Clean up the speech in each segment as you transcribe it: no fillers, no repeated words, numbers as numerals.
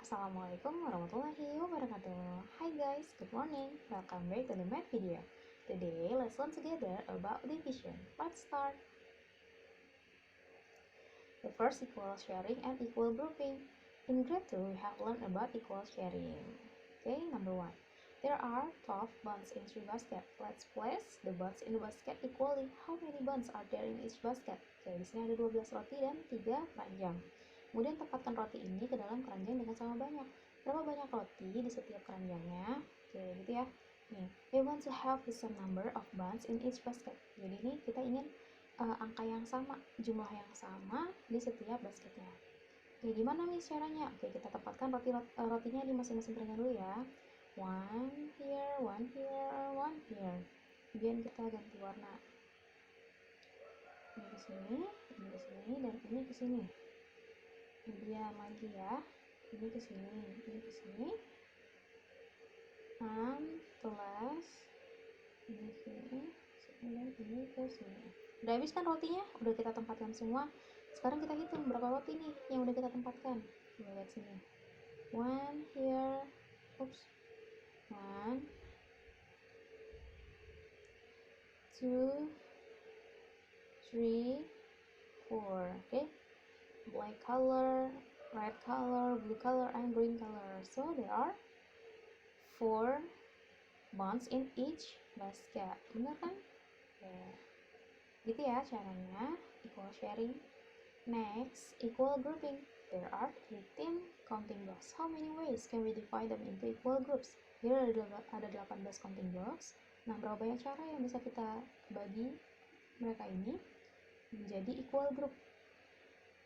Assalamualaikum warahmatullahi wabarakatuh. Hi guys, good morning. Welcome back to the math video. Today, let's learn together about division. Let's start. The first, equal sharing and equal grouping. In grade 2, we have learned about equal sharing. Okay, number 1. There are 12 buns in 3 baskets. Let's place the buns in the basket equally. How many buns are there in each basket? Oke, di sini ada 12 roti dan 3 keranjang. Kemudian tempatkan roti ini ke dalam keranjang dengan sama banyak. Berapa banyak roti di setiap keranjangnya? Oke, gitu ya. Nih, we want to have the same number of buns in each basket. Jadi ini kita ingin angka yang sama, jumlah yang sama di setiap basketnya. Oke, gimana nih caranya? Oke, kita tempatkan rotinya di masing-masing keranjang dulu ya. One here, one here, one here. Kemudian kita ganti warna. Ini ke sini, dan ini ke sini. Kemudian lagi ya, ini ke sini, ini ke sini. Tulis ini ke sini, dan ini ke sini. Udah habis kan rotinya? Udah kita tempatkan semua. Sekarang kita hitung berapa roti nih yang udah kita tempatkan. Coba lihat sini. One here. Oops. 1, 2, 3, 4. Okay. Black color, red color, blue color, and green color. So there are 4 buns in each basket. Benar kan? Yeah. Gitu ya caranya equal sharing. Next, equal grouping. There are 18 counting blocks. How many ways can we divide them into equal groups? Here ada 18 counting blocks. Nah, berapa banyak cara yang bisa kita bagi mereka ini menjadi equal group?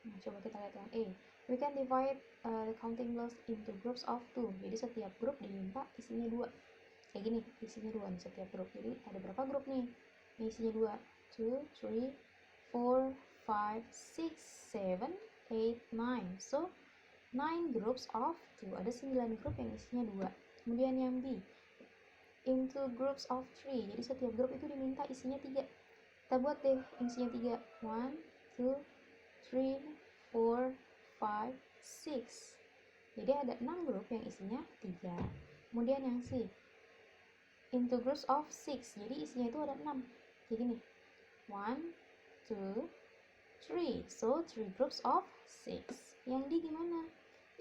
Nah, coba kita lihat yang A. We can divide the counting blocks into groups of 2. Jadi setiap grup diminta isinya 2. Kayak gini, isinya 2 nih setiap grup. Jadi ada berapa grup nih? Ini isinya 2. 2, 3, 4, 5, 6, 7, 8, 9. So 9 groups of 2. Ada 9 grup yang isinya 2. Kemudian yang B, into groups of 3. Jadi setiap grup itu diminta isinya 3. Kita buat deh isinya 3. 1, 2, 3, 4, 5, 6. Jadi ada 6 grup yang isinya 3. Kemudian yang C, into groups of 6. Jadi isinya itu ada 6. Kayak gini. 1, 2, 3. So 3 groups of 6. Yang D gimana?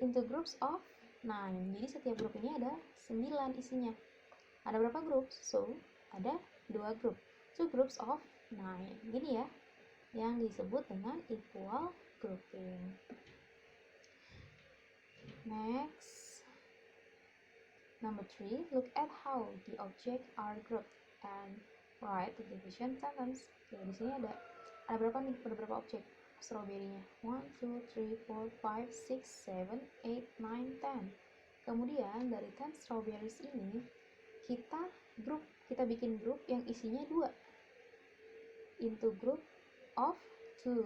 Into groups of 9. Jadi setiap grup ini ada 9 isinya. Ada berapa grup? So ada 2 grup. 2 groups of 9. Gini ya, yang disebut dengan equal grouping. Next, number 3, look at how the objects are grouped and write the division sentence. Oke, di sini ada berapa nih? Ada berapa objek? Strawberry-nya 1, 2, 3, 4, 5, 6, 7, 8, 9, 10. Kemudian dari 10 strawberries ini kita bikin grup yang isinya 2 into group of 2.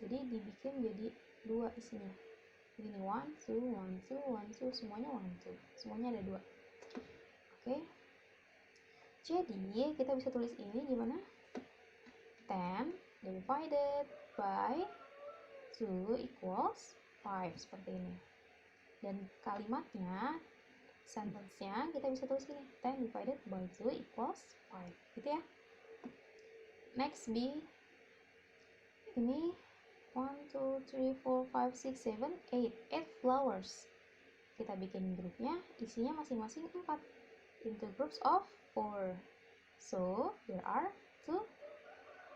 Jadi dibikin jadi 2 isinya. Begini 1, 2, 1, 2, 1, 2, semuanya 1, 2. Semuanya ada 2. Oke. Jadi kita bisa tulis ini gimana? 10 divided by 2 equals 5, seperti ini. Dan kalimatnya, sentence-nya kita bisa tulis ini, 10 divided by 2 equals 5, gitu ya. Next B, ini 1, 2, 3, 4, 5, 6, 7, 8 flowers. Kita bikin grupnya, isinya masing-masing 4 into groups of 4. So there are 2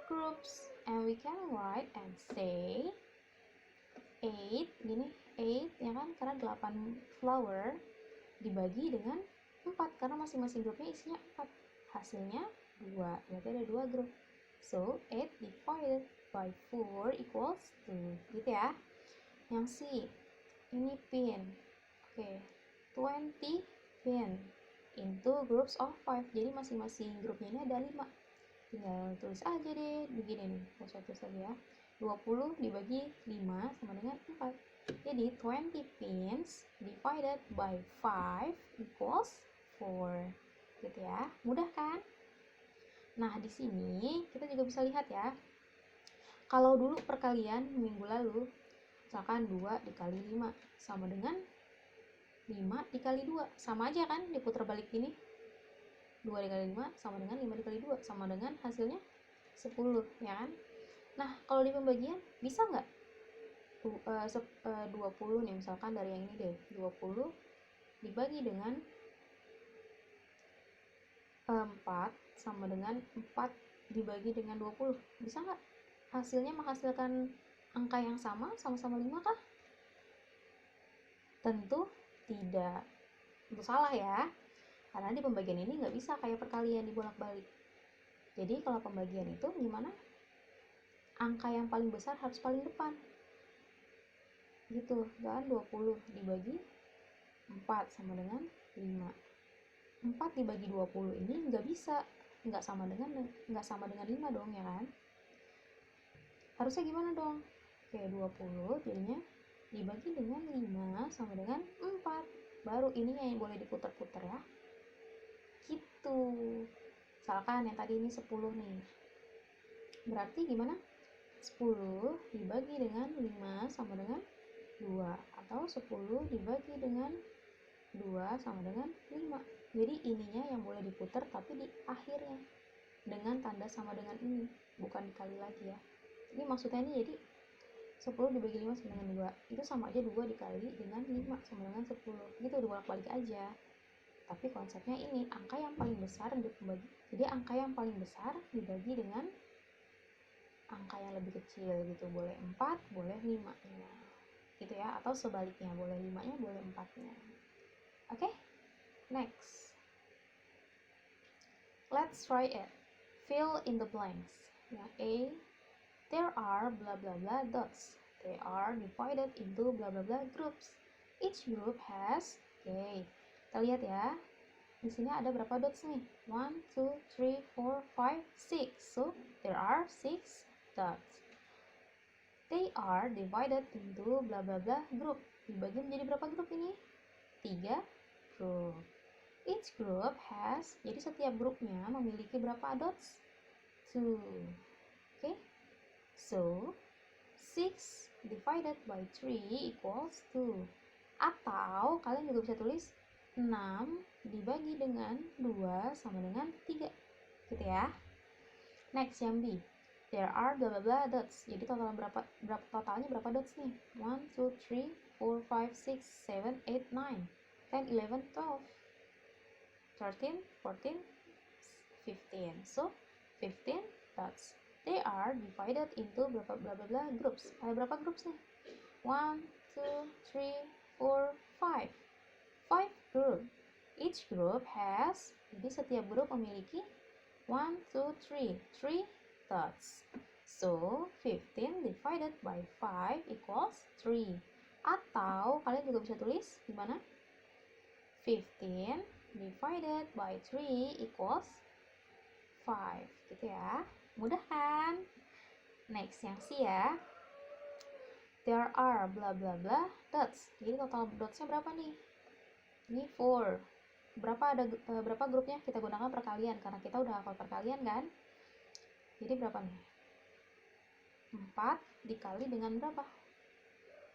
groups, and we can write and say 8, gini 8 ya kan, karena 8 flower dibagi dengan 4 karena masing-masing grupnya isinya 4. Hasilnya 2, berarti ada 2 grup. So 8 divided by 4 equals 2, gitu ya. Yang C, ini pin. Oke, 20 pin into groups of 5. Jadi masing-masing grupnya ini ada 5. Tinggal tulis aja deh, begini nih, mau saya tulis lagi ya. 20 dibagi 5 sama dengan 4. Jadi 20 pins divided by 5 equals 4. Gitu ya. Mudah kan? Nah, di sini kita juga bisa lihat ya. Kalau dulu perkalian minggu lalu, misalkan 2 dikali 5 sama dengan 5 dikali 2. Sama aja kan, diputar balik ini. 2 dikali 5 sama dengan 5 dikali 2, sama dengan hasilnya 10, ya kan? Nah, kalau di pembagian bisa nggak 20 nih, misalkan dari yang ini deh, 20 dibagi dengan 4 sama dengan 4 dibagi dengan 20. Bisa nggak hasilnya menghasilkan angka yang sama, sama-sama 5 kah? Tentu tidak. Itu salah ya, karena di pembagian ini nggak bisa kayak perkalian dibolak-balik. Jadi kalau pembagian itu gimana? Angka yang paling besar harus paling depan gitu kan. 20 dibagi 4 sama dengan 5. 4 dibagi 20 ini nggak bisa, nggak sama dengan 5 dong, ya kan? Harusnya gimana dong? Oke, 20 jadinya dibagi dengan 5 sama dengan 4. Baru ininya yang boleh diputar-putar ya. Gitu. Misalkan yang tadi ini 10 nih. Berarti gimana? 10 dibagi dengan 5 sama dengan 2. Atau 10 dibagi dengan 2 sama dengan 5. Jadi ininya yang boleh diputar tapi di akhirnya dengan tanda sama dengan ini, bukan dikali lagi ya. Ini maksudnya ini jadi 10 dibagi 5 sama dengan 2 itu sama aja 2 dikali dengan 5 sama dengan 10 gitu, dibolak-balik aja. Tapi konsepnya ini angka yang paling besar dibagi, jadi angka yang paling besar dibagi dengan angka yang lebih kecil gitu. Boleh 4, boleh 5 nya gitu ya, atau sebaliknya, boleh 5 nya, boleh 4 nya. Oke, next let's try it. Fill in the blanks. Yang A, there are blah blah blah dots. They are divided into blah blah blah groups. Each group has, oke, kita lihat ya. Di sini ada berapa dots nih? 1, 2, 3, 4, 5, 6. So, there are 6 dots. They are divided into blah blah blah group. Dibagi menjadi berapa grup ini? 3 grup. Each group has, jadi setiap grupnya memiliki berapa dots? 2. Okay? So, 6 divided by 3 equals 2. Atau kalian juga bisa tulis 6 dibagi dengan 2 sama dengan 3. Gitu ya. Next, yang B. There are blah blah blah dots. Jadi totalnya totalnya berapa dots nih? 1, 2, 3, 4, 5, 6, 7, 8, 9, 10, 11, 12, 13, 14, 15. So, 15 dots. They are divided into blah blah blah groups. Ada berapa groups nih? 1, 2, 3, 4, 5. 5 group. Each group has, jadi setiap grup memiliki 1, 2, 3. 3 dots. So, 15 divided by 5 equals 3. Atau kalian juga bisa tulis gimana? 15 divided by 3 equals 5. Gitu ya. Mudah kan? Next, yang C ya. There are blah blah blah dots. Jadi total dotsnya berapa nih? Ini 4. Berapa grupnya? Kita gunakan perkalian karena kita udah hafal perkalian kan. Jadi berapa nih? 4 dikali dengan berapa?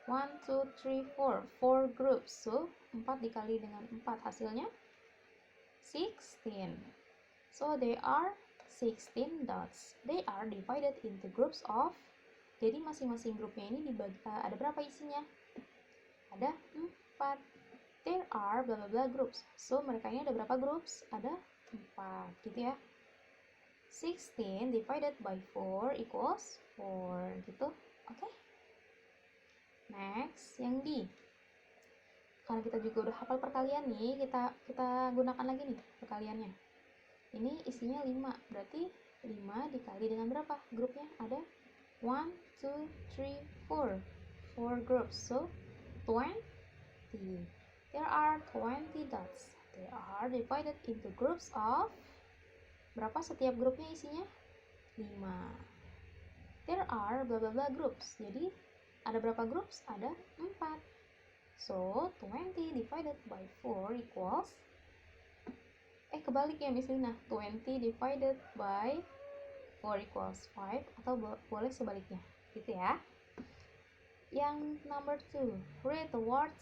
1, 2, 3, 4. 4 groups. So, 4 dikali dengan 4 hasilnya 16. So, they are 16 dots. They are divided into groups of, jadi masing-masing grupnya ini dibagi, ada berapa isinya? Ada 4. There are blah blah blah groups. So, mereka ini ada berapa groups? Ada 4 gitu ya. 16 divided by 4 equals 4 gitu. Oke. Next, yang D. Karena kita juga udah hafal perkalian nih, kita gunakan lagi nih perkaliannya. Ini isinya 5, berarti 5 dikali dengan berapa? Grupnya ada 1, 2, 3, 4. 4 groups, so 20. There are 20 dots. They are divided into groups of, berapa setiap grupnya isinya? 5. There are blah blah blah groups. Jadi ada berapa groups? Ada 4. So 20 divided by 4 equals, kebalik ya Miss Lina, 20 divided by 4 equals 5, atau boleh sebaliknya gitu ya. Yang number 2, read the words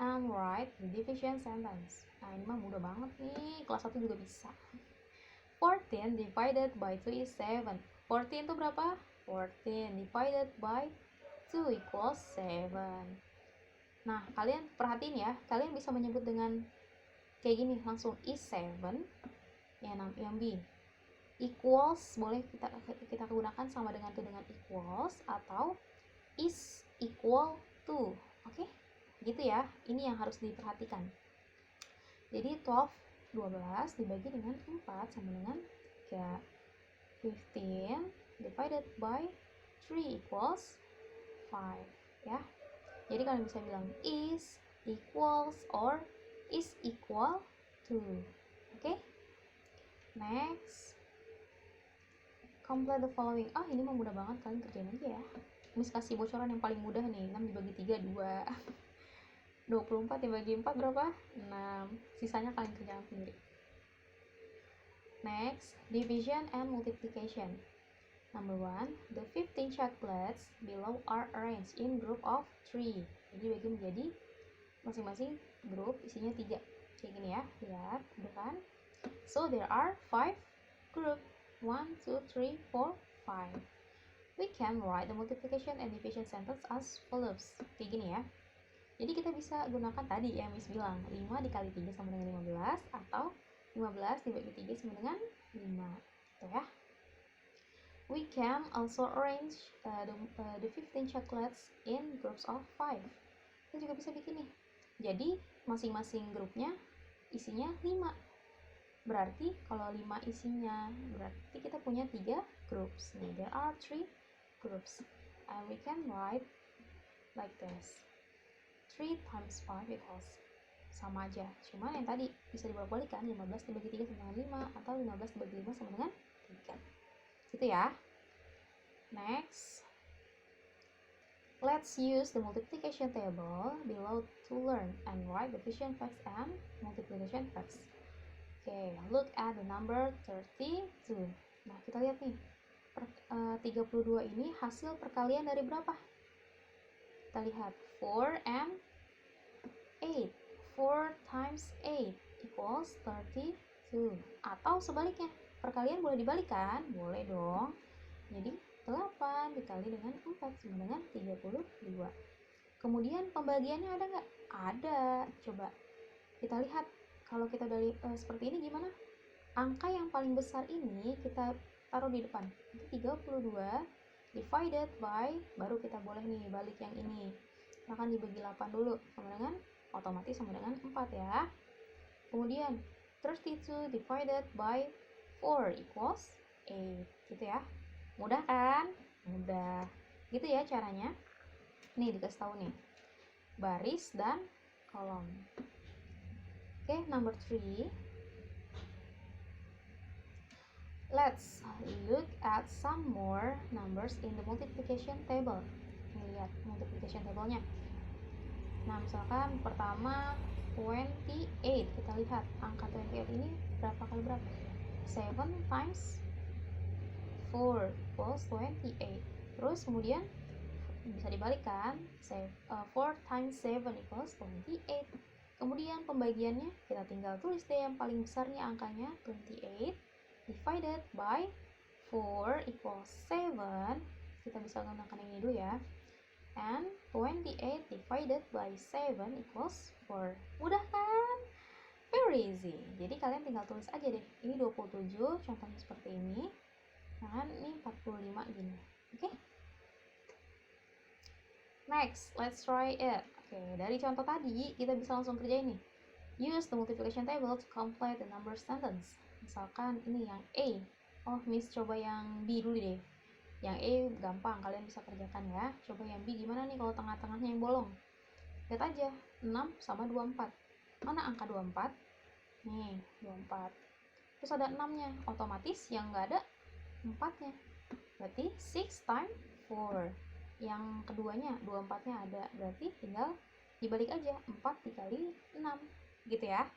and write the division sentence. Nah, ini mah mudah banget nih, kelas 1 juga bisa. 14 divided by 2 is 7. 14 itu berapa? 14 divided by 2 equals 7. Nah, kalian perhatiin ya, kalian bisa menyebut dengan kayak gini, langsung is 7, yang B. Equals, boleh kita gunakan sama dengan equals, atau is equal to. Oke? Gitu ya, ini yang harus diperhatikan. Jadi 12 dibagi dengan 4 sama dengan 3. 15 divided by 3 equals 5 ya. Jadi kalian bisa bilang is, equals, or is equal to. Oke? Next, complete the following. Ini mah mudah banget, kalian kerjain aja ya. Miss kasih bocoran yang paling mudah nih. 6 dibagi 3 2. 24 dibagi 4 berapa? 6. Sisanya kalian kerjakan sendiri. Next, division and multiplication. Number 1, the 15 chocolates below are arranged in group of 3. Jadi bagi menjadi masing-masing grup isinya 3. Kayak gini ya, lihat, udah kan? So there are 5 group. 1, 2, 3, 4, 5. We can write the multiplication and division sentence as follows. Kayak gini ya. Jadi kita bisa gunakan tadi yang Miss bilang, 5 dikali 3 sama dengan 15, atau 15 dibagi 3 sama dengan 5. Gitu ya. We can also arrange the 15 chocolates in groups of 5. Kita juga bisa bikin nih. Jadi masing-masing grupnya isinya 5. Berarti kalau 5 isinya, berarti kita punya 3 groups. Nih, there are 3 groups. And we can write like this. 3 times 5 equals, sama aja. Cuman yang tadi bisa dibolak-balikan, 15 dibagi 3 sama dengan 5, atau 15 dibagi 5 sama dengan 3. Gitu ya. Next, let's use the multiplication table below to learn and write the division facts and multiplication facts. Okay, look at the number 32. Nah, kita lihat nih. 32 ini hasil perkalian dari berapa? Kita lihat 4 and 8. 4 times 8 equals 32. Atau sebaliknya, perkalian boleh dibalik kan? Boleh dong. Jadi 8 dikali dengan 4 sama dengan 32. Kemudian pembagiannya ada nggak? Ada. Coba kita lihat. Kalau kita udah seperti ini gimana? Angka yang paling besar ini kita taruh di depan. Itu 32 divided by, baru kita boleh nih balik yang ini. Akan dibagi 8 dulu, sama dengan, otomatis sama dengan 4 ya. Kemudian 32 divided by 4 equals 8. Gitu ya. Mudah kan? Mudah. Gitu ya caranya. Nih dikasih tahu nih. Baris dan kolom. Okay, number 3. Let's look at some more numbers in the multiplication table. Lihat multiplication table-nya. Nah, misalkan pertama 28. Kita lihat angka 28 ini berapa kali berapa? 7 times 4 equals 28. Terus kemudian bisa dibalikkan, 4 times 7 equals 28. Kemudian pembagiannya kita tinggal tulis deh yang paling besarnya angkanya 28 divided by 4 equals 7. Kita bisa gunakan yang ini dulu ya. And 28 divided by 7 equals 4. Mudah kan? Very easy. Jadi kalian tinggal tulis aja deh. Ini 27, contohnya seperti ini. Nah, ini 45 gini. Oke? Next, let's try it. Oke, dari contoh tadi kita bisa langsung kerjain nih. Use the multiplication table to complete the number sentence. Misalkan ini yang A. Oh, Miss coba yang B dulu deh. Yang A gampang, kalian bisa kerjakan ya. Coba yang B gimana nih kalau tengah-tengahnya yang bolong? Lihat aja, 6 sama 24. Mana angka 24? Nih, 24. Terus ada 6-nya, otomatis yang nggak ada 4-nya. Berarti 6 times 4. Yang keduanya 24-nya ada, berarti tinggal dibalik aja 4 dikali 6 gitu ya.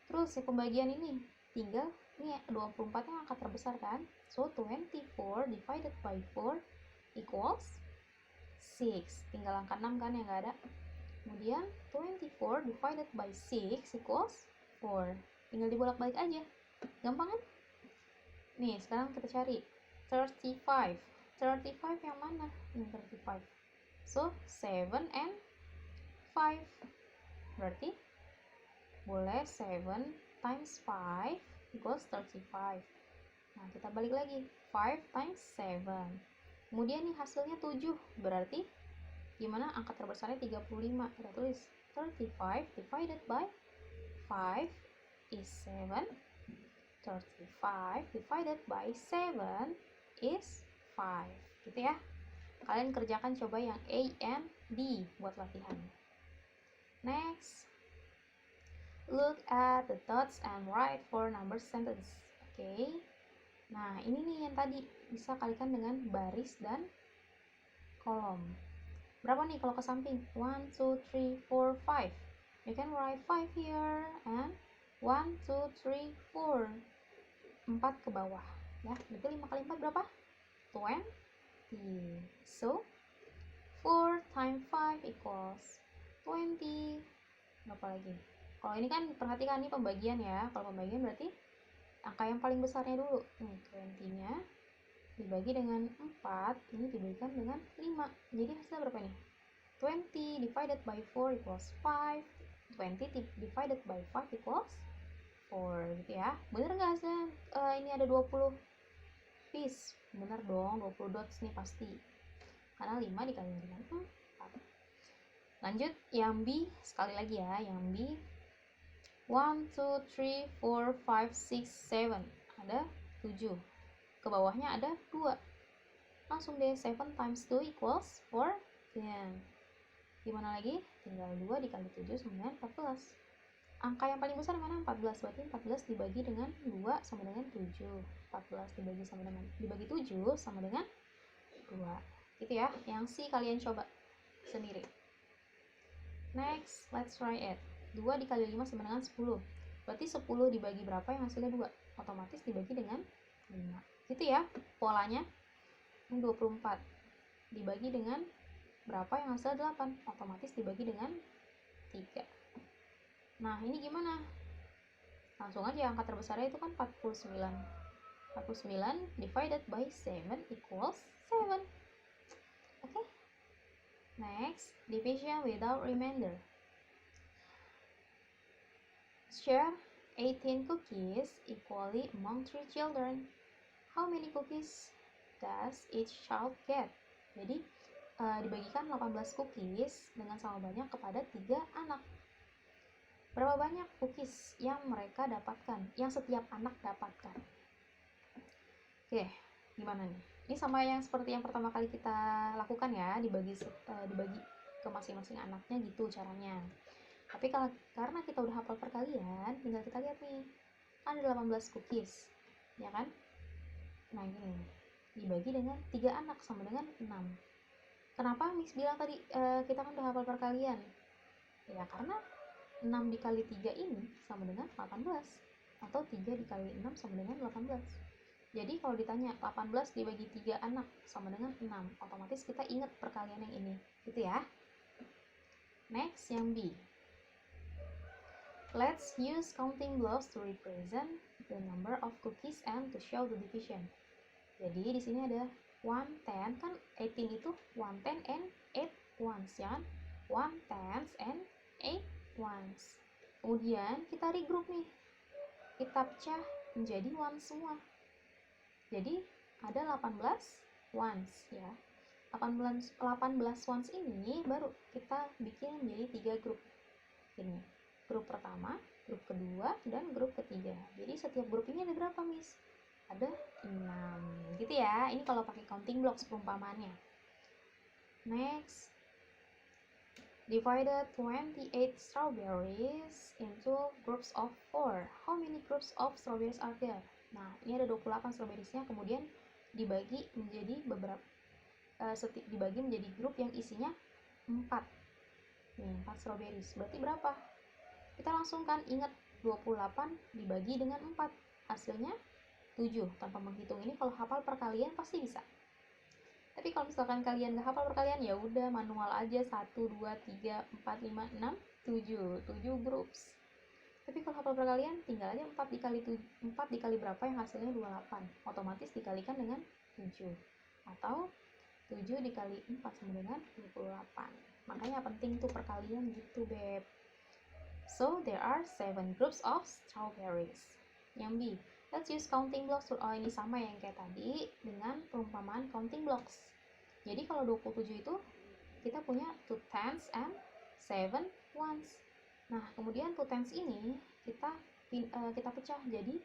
Terus yang pembagian ini tinggal ini 24-nya angka terbesar kan, so 24 divided by 4 equals 6. Tinggal angka 6 kan yang nggak ada. Kemudian 24 divided by 6 equals 4. Tinggal dibolak-balik aja. Gampang kan? Nih, sekarang kita cari 35. 35 yang mana? Ini 35. So, 7 and 5. Berarti boleh 7 times 5 equals 35. Nah, kita balik lagi. 5 times 7. Kemudian nih hasilnya 7. Berarti gimana angka terbesarnya 35? Kita tulis 35 divided by 5 is 7. 35 divided by 7 is 5. Gitu ya. Kalian kerjakan coba yang A and D buat latihan. Next, look at the dots and write four number sentence. Oke. Nah, ini nih yang tadi bisa kalikan dengan baris dan kolom. Berapa nih kalau ke samping? 1, 2, 3, 4, 5. You can write 5 here and 1, 2, 3, 4. 4 ke bawah. Ya, berarti 5 kali 4 berapa? 20. So, 4 times 5 equals 20. Berapa lagi? Kalau ini kan perhatikan ini pembagian ya. Kalau pembagian berarti angka yang paling besarnya dulu. Nih, 20-nya dibagi dengan 4, ini dibagikan dengan 5. Jadi hasilnya berapa nih? 20 divided by 4 equals 5. 20 divided by 5 equals 4 gitu ya. Bener nggak hasilnya? Ini ada 20 piece. Bener dong, 20 dots nih pasti. Karena 5 dikali dengan 4. Lanjut yang B, sekali lagi ya, yang B. 1, 2, 3, 4, 5, 6, 7. Ada 7. Ke bawahnya ada 2. Langsung deh, 7 times 2 equals 14. Gimana lagi? Tinggal 2 dikali 7 sama dengan 14. Angka yang paling besar mana? 14. Berarti 14 dibagi dengan 2 sama dengan 7. 14 dibagi 7 sama dengan 2. Gitu ya. Yang C kalian coba sendiri. Next, let's try it. 2 dikali 5 sama dengan 10. Berarti 10 dibagi berapa yang hasilnya 2? Otomatis dibagi dengan 5. Gitu ya polanya. Ini 24. Dibagi dengan berapa yang hasilnya 8? Otomatis dibagi dengan 3. Nah, ini gimana? Langsung aja angka terbesarnya itu kan 49. 49 divided by 7 equals 7. Oke. Next, division without remainder. Share 18 cookies equally among 3 children. How many cookies does each child get? Jadi, dibagikan 18 cookies dengan sama banyak kepada 3 anak. Berapa banyak cookies yang mereka dapatkan, yang setiap anak dapatkan? Oke, gimana nih? Ini sama yang seperti yang pertama kali kita lakukan ya, dibagi ke masing-masing anaknya gitu caranya. Tapi karena kita udah hafal perkalian, tinggal kita lihat nih, ada 18 cookies, ya kan? Nah ini dibagi dengan 3 anak sama dengan 6. Kenapa Miss bilang tadi kita kan udah hafal perkalian? Ya karena 6 dikali 3 ini sama dengan 18, atau 3 dikali 6 sama dengan 18. Jadi kalau ditanya 18 dibagi 3 anak sama dengan 6, otomatis kita ingat perkalian yang ini, gitu ya. Next, yang B. Let's use counting blocks to represent the number of cookies and to show the division. Jadi di sini ada 1/10, kan 18 itu 1/10 and 8 ones ya kan? 1/10 and 8 ones. Kemudian kita regroup nih. Kita pecah menjadi ones semua. Jadi ada 18 ones ya. 18 ones ini baru kita bikin menjadi 3 grup. Ini grup pertama, grup kedua, dan grup ketiga. Jadi setiap grup ini ada berapa, Miss? Ada 6. Gitu ya. Ini kalau pakai counting blocks perumpamaannya. Next. Divided 28 strawberries into groups of 4. How many groups of strawberries are there? Nah, ini ada 28 strawberriesnya, kemudian dibagi menjadi dibagi menjadi grup yang isinya 4. Nih, 4 strawberries. Berarti berapa? Kita langsung kan ingat 28 dibagi dengan 4. Hasilnya 7. Tanpa menghitung ini kalau hafal perkalian pasti bisa. Tapi kalau misalkan kalian gak hafal perkalian, ya udah manual aja, 1, 2, 3, 4, 5, 6, 7 groups. Tapi kalau hafal perkalian, tinggal aja 4 dikali berapa yang hasilnya 28, otomatis dikalikan dengan 7, atau 7 dikali 4 sama dengan 28. Makanya penting tuh perkalian gitu, Beb. So there are 7 groups of strawberries. Yang B, let's use counting blocks. Oh, ini sama yang kayak tadi dengan perumpamaan counting blocks. Jadi kalau 27 itu kita punya 2 tens and 7 ones. Nah, kemudian 2 tens ini kita pecah jadi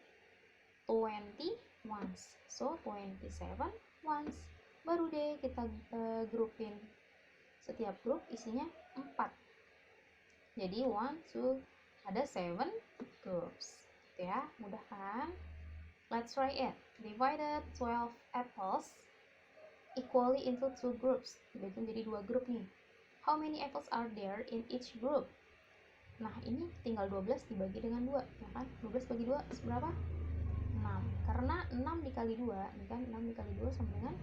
20 ones. So 27 ones. Baru deh kita grupin. Setiap grup isinya 4. Jadi 1, 2, ada 7 groups. Gitu ya, mudah kan? Let's try it. Divided 12 apples equally into 2 groups. Dibagi menjadi 2 grup nih. How many apples are there in each group? Nah, ini tinggal 12 dibagi dengan 2, ya kan? 12 bagi 2 berapa? 6. Karena 6 dikali 2, ini kan 6 dikali 2 sama dengan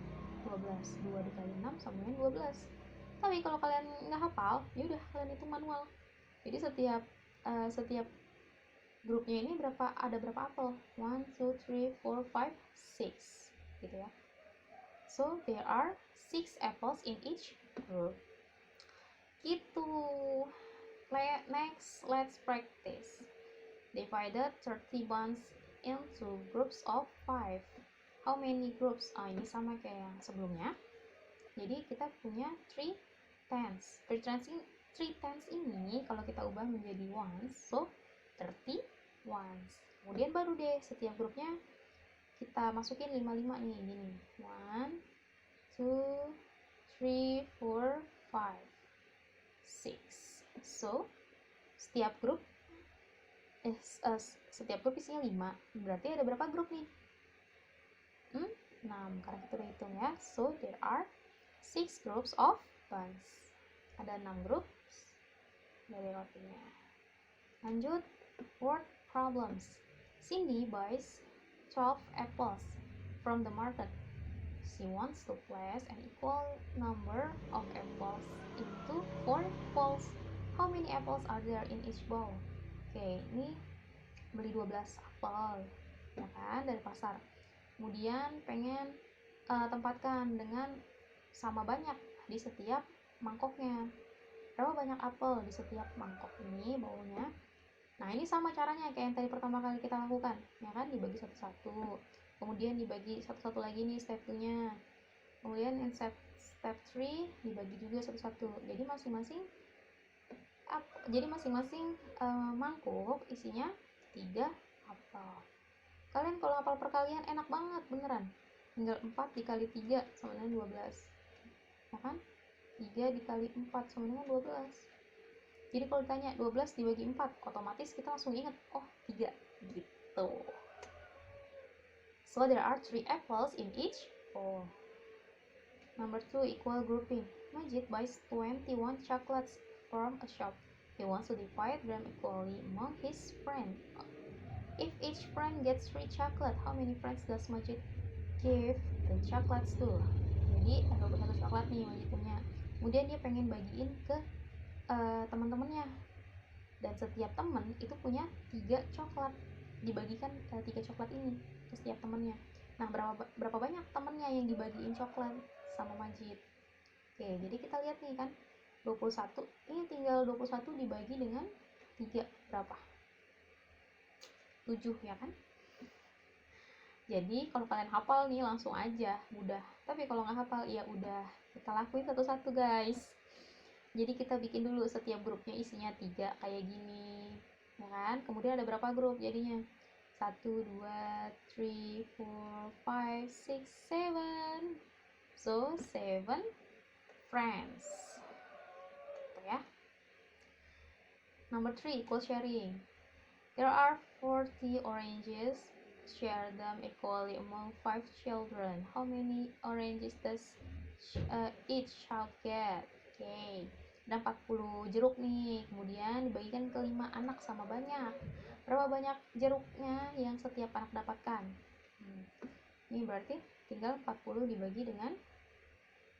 12. 2 dikali 6 sama dengan 12. Tapi kalau kalian nggak hafal, ya udah kalian itu manual. Jadi setiap grupnya ini ada berapa apel? 1, 2, 3, 4, 5, 6 gitu ya. So there are 6 apples in each group. Gitu. Next, let's practice. Divided 30 buns into groups of 5. How many groups? Ini sama kayak yang sebelumnya. Jadi kita punya 3 tens. 3 tens ini kalau kita ubah menjadi ones, so 30 ones. Kemudian baru deh setiap grupnya kita masukin 55 nih, gini. 1, 2, 3, 4, 5, 6. So setiap grup isinya 5. Berarti ada berapa grup nih? 6, karena kita udah hitung ya. So there are 6 groups of buns. Ada 6 grup dari rotinya. Lanjut, word problems. Cindy buys 12 apples from the market. She wants to place an equal number of apples into 4 bowls. How many apples are there in each bowl? Oke, ini beli 12 apel, ya kan, dari pasar. Kemudian pengen tempatkan dengan sama banyak di setiap mangkoknya. Berapa banyak apel di setiap mangkok ini, baunya. Nah, ini sama caranya kayak yang tadi pertama kali kita lakukan, ya kan, dibagi satu-satu. Kemudian dibagi satu-satu lagi nih step 2-nya. Kemudian yang step 3 dibagi juga satu-satu. Jadi masing-masing mangkuk isinya 3 apel. Kalian kalau hafal perkalian enak banget beneran. Tinggal 4 dikali 3 sama dengan 12. Ya kan? 3 dikali 4 sama dengan 12. Jadi kalau ditanya 12 dibagi 4, otomatis kita langsung ingat, oh 3 gitu. So there are 3 apples in each bowl. Number 2, equal grouping. Majid buys 21 chocolates from a shop. He wants to divide them equally among his friends. If each friend gets 3 chocolate, how many friends does Majid give the chocolates to? Jadi ada 21 coklat nih Majid punya. Kemudian dia pengen bagiin ke teman-temannya, dan setiap teman itu punya 3 coklat, dibagikan 3 coklat ini ke setiap temannya. Nah, berapa banyak temannya yang dibagiin coklat sama Majid? Oke, jadi kita lihat nih kan, 21, ini tinggal 21 dibagi dengan 3 berapa? 7, ya kan? Jadi kalau kalian hafal nih langsung aja, mudah. Tapi kalau nggak hafal, ya udah, kita lakuin satu-satu guys. Jadi kita bikin dulu setiap grupnya isinya 3 kayak gini, ya kan? Kemudian ada berapa grup jadinya? 1, 2, 3, 4, 5, 6, 7. So 7 friends. Gitu ya. Number 3, equal sharing. There are 40 oranges. Share them equally among 5 children. How many oranges does each child get? Okay. Ada 40 jeruk nih, kemudian dibagikan ke 5 anak sama banyak. Berapa banyak jeruknya yang setiap anak dapatkan? Ini berarti tinggal 40 dibagi dengan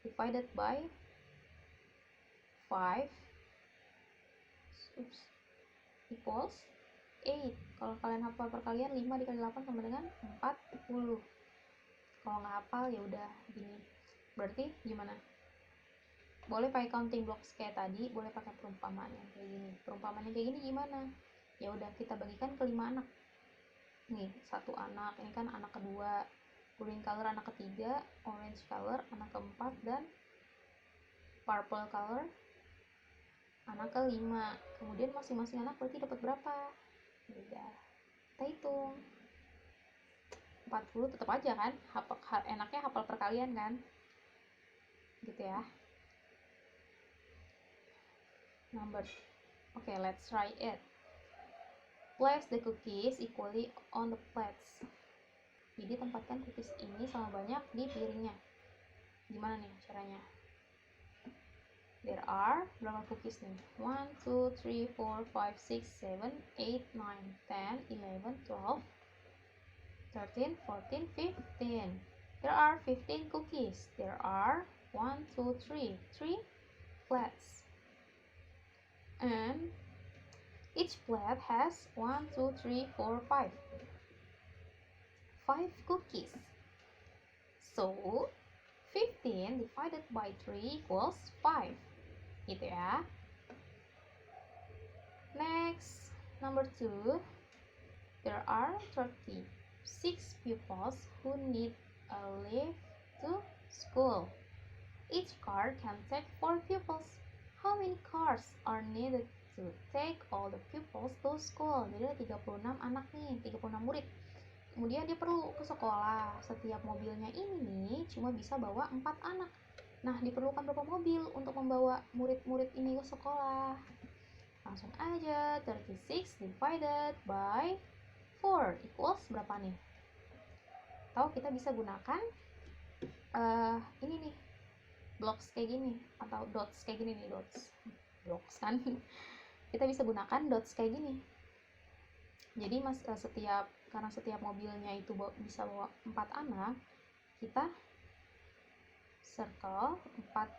divided by 5 equals 8. Kalau kalian hafal perkalian 5 dikali 8 sama dengan 40. Kalau nggak hafal ya udah gini. Berarti gimana? Boleh pakai counting blocks kayak tadi, boleh pakai perumpamaan yang kayak gini. Perumpamaan yang kayak gini gimana? Ya udah kita bagikan ke 5 anak. Nih, satu anak, ini kan anak kedua, green color anak ketiga, orange color anak keempat, dan purple color anak kelima. Kemudian masing-masing anak berarti dapat berapa? Udah, kita hitung. 40 tetap aja kan, enaknya hafal perkalian kan, gitu ya. Number. Okay, let's try it. Place the cookies equally on the plates. Jadi tempatkan cookies ini sama banyak di piringnya. Gimana nih caranya? There are berapa cookies nih? 1, 2, 3, 4, 5, 6, 7, 8, 9, 10, 11, 12, 13, 14, 15. There are 15 cookies. There are 1, 2, 3 plates. And each plate has 1, 2, 3, 4, 5 cookies. So 15 divided by 3 equals 5. Gitu ya. Next, number 2. There are 36 pupils who need a lift to school. Each car can take 4 pupils. How many cars are needed to take all the pupils to school? Jadi ada 36 anak nih, 36 murid. Kemudian dia perlu ke sekolah. Setiap mobilnya ini nih cuma bisa bawa 4 anak. Nah, diperlukan berapa mobil untuk membawa murid-murid ini ke sekolah? Langsung aja, 36 divided by 4 equals berapa nih? Atau kita bisa gunakan ini nih, blocks kayak gini, atau dots kayak gini nih, blocks kan. Kita bisa gunakan dots kayak gini. Jadi karena setiap mobilnya itu bisa bawa 4 anak, kita circle 4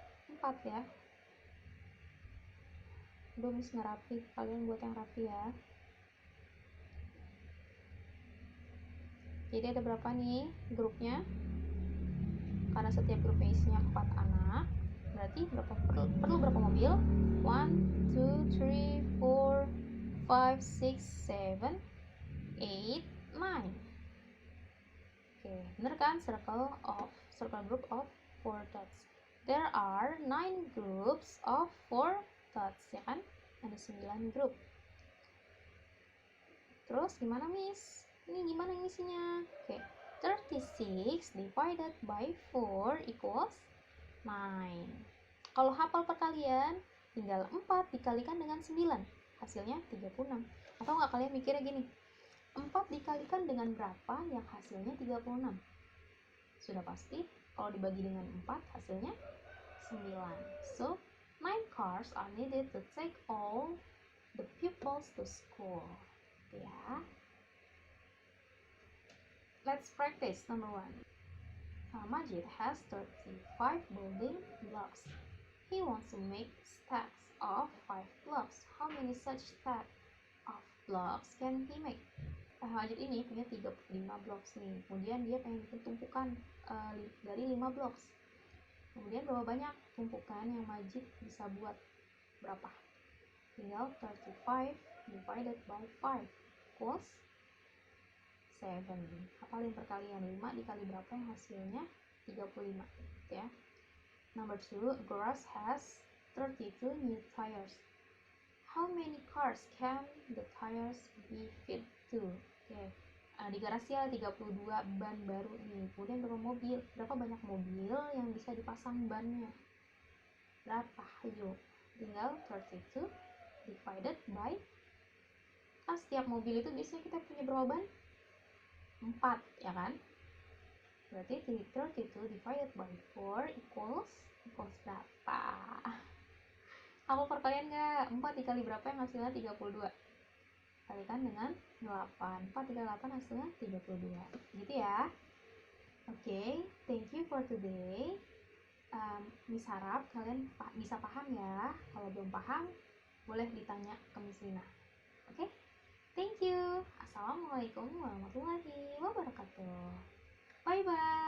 ya. Belum nggak rapi, kalian buat yang rapi ya. Jadi ada berapa nih grupnya? Karena setiap grupnya isinya 4 anak, berarti perlu berapa mobil? 1, 2, 3, 4, 5, 6, 7, 8, 9. Oke, bener kan? Circle group of 4 dots. There are 9 groups of 4 dots, ya kan? Ada 9 grup. Terus gimana, Miss? Ini gimana ngisinya? Oke, 36 divided by 4 equals 9. Kalau hafal perkalian, tinggal 4 dikalikan dengan 9. Hasilnya 36. Atau nggak kalian mikirnya gini, 4 dikalikan dengan berapa yang hasilnya 36? Sudah pasti, kalau dibagi dengan 4 hasilnya 9. So, 9 cars are needed to take all the pupils to school. Ya. Let's practice number 1. Majid has 35 building blocks. He wants to make stacks of 5 blocks. How many such stacks of blocks can he make? Majid ini punya 35 blocks nih. Kemudian dia pengen bikin tumpukan dari 5 blocks. Kemudian berapa banyak tumpukan yang Majid bisa buat? Berapa? Tinggal 35 divided by 5 equals 7. Hafalin perkalian, 5 dikali berapa yang hasilnya 35 ya. Number 2, garage has 32 new tires. How many cars can the tires be fit to? Okay. Di garasi ada 32 ban baru nih. Kemudian berapa banyak mobil yang bisa dipasang bannya? Berapa? Yuk, tinggal 32 divided by, setiap mobil itu biasanya kita punya berapa ban? 4, ya kan? Berarti 32 divided by 4 equals berapa? Aku perkalian nggak? 4 dikali berapa yang hasilnya 32? Kalikan dengan 8. 4 dikali 8 hasilnya 32. Gitu ya. Oke, thank you for today. Miss harap kalian bisa paham ya. Kalau belum paham, boleh ditanya ke Miss Lina. Oke? Thank you. Assalamualaikum warahmatullahi wabarakatuh. Bye bye.